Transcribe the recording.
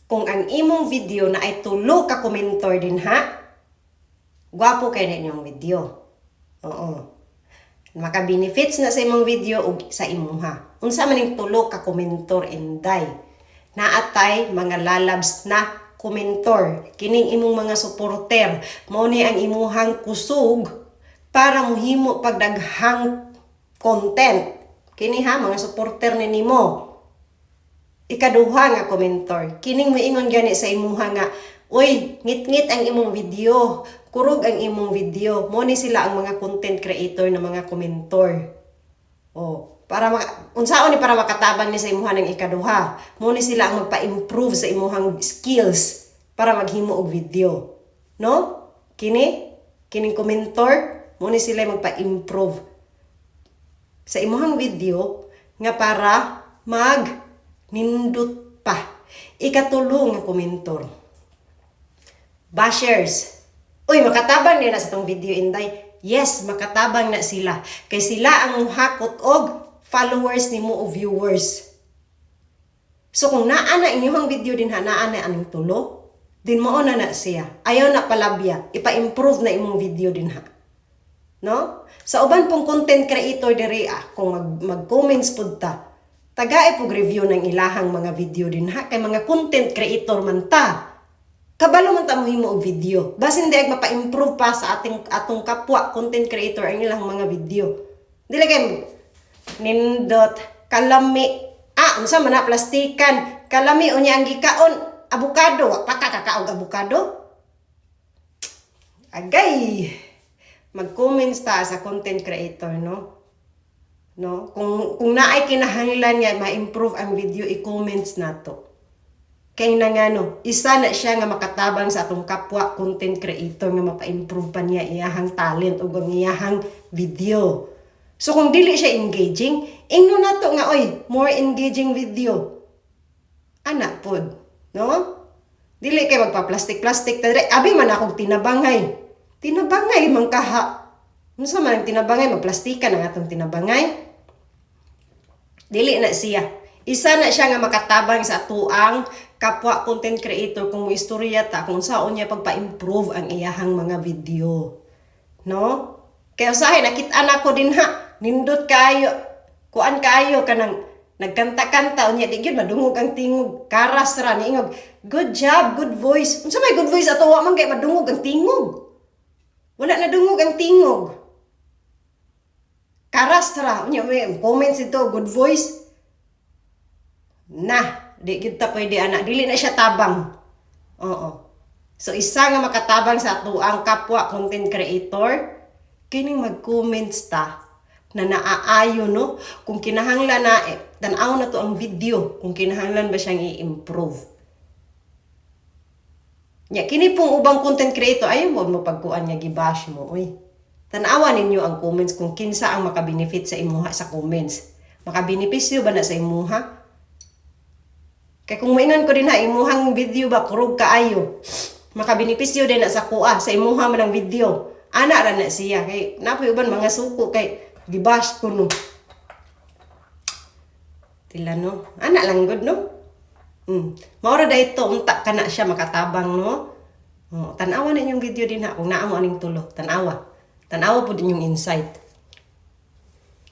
kung ang imong video na ay tulo ka komentor din ha, gwapo kay na inyong video. Oo. Maka-benefits na sa imong video o sa imuha. Unsa man ning tulo ka komentor inday. Naatay mga lalabs na komentor. Kining imong mga supporter. Mao ni ang imuhang kusog para muhimo pagdaghang content. Kini ha, mga supporter ni nimo. Ikaduha nga komentor. Kining moingon gani sa imuha nga, uy, ngit-ngit ang imong video. Kurog ang imong video. Mo ni sila ang mga content creator na mga komentor. Oh, unsaon ni para makatabang ni sa imuha ng ikaduha. Mo ni sila ang magpa-improve sa imuhang skills para maghimo og video. No? Kining komentor, mo ni sila magpa-improve sa imuhang video nga para nindot pa. Ikatulo nga komentor. Bashers. Uy, makatabang nila sa tong video inday. Yes, makatabang na sila. Kay sila ang muhakot og followers nimo o viewers. So kung naa na inyong video din ha, naa na aning tulo, din mao na siya. Ayaw na palabya. Ipa-improve na imong video din ha. No? Sa uban pong content creator diri kung mag-comments pud ta, tagaay pug review ng ilahang mga video din ha, kay mga content creator man ta. Kabalo man ta mohimo og video. Basin di ay mapa-improve pa sa atong kapwa content creator ang ilang mga video. Dili kay nindot kalami. Unsa man na plastikan? Kalami unya ang gikaon abukado, wa pa kakakaog abukado. Agay. Mag-comments ta sa content creator, no? No? Kung naay kinahanglan nga ma-improve ang video, i-comments nato. Kay na nga no, isa na siya nga makatabang sa atong kapwa content creator nga mapa-improve pa niya iyahang talent o ang iyahang video. So kung dili siya engaging, ingno nato nga oy, more engaging video. Ana pod, no? Dili kay magpa-plastic ta dire. Abi man akong tinabangay. Tinabangay man kaha. Unsa man ang tinabangay, magplastikan ang atong tinabangay. Dili na siya. Isa na siya nga makatabang sa atuang kapwa content creator kung istorya ta kung saon niya pagpa-improve ang iyahang mga video. No? Kaya usahay nakita na ko din ha. Nindot kayo. Kuan kayo kanang nagkanta-kanta unya di gyud madungog ang tingog. Karas ra ni ingog. Good job, good voice. Unsa may good voice ato wa man kay madungog ang tingog. Wala na dungog ang tingog. Karas ra unya may comments ito good voice. Di gid ta pwede ana. Dili na siya tabang. Oo. So isa nga makatabang sa atuang kapwa content creator, kining mag-comments ta na naaayo no kung kinahanglan na tan-aw na to ang video kung kinahanglan ba siyang i-improve. Nya kini pong ubang content creator ayo mo pagkuan nga gibash mo oy. Tan-awa ninyo ang comments kung kinsa ang makabenefit sa imuha sa comments. Makabenepisyo ba na sa imuha? Kaya kung maingon ko din ha, imuhang video ba, kurog kaayo. Makabenepisyo din na sa kuha, sa imuha man ang video. Ana ra na siya. Kay napoy uban mga suko, kay gibash ko no. Tila no. Ana lang good no. Maura dahil ito, unta ka na siya makatabang no. Tanawa na yung video din ha, kung naa mo aning tulo. Tanawa po din yung insight.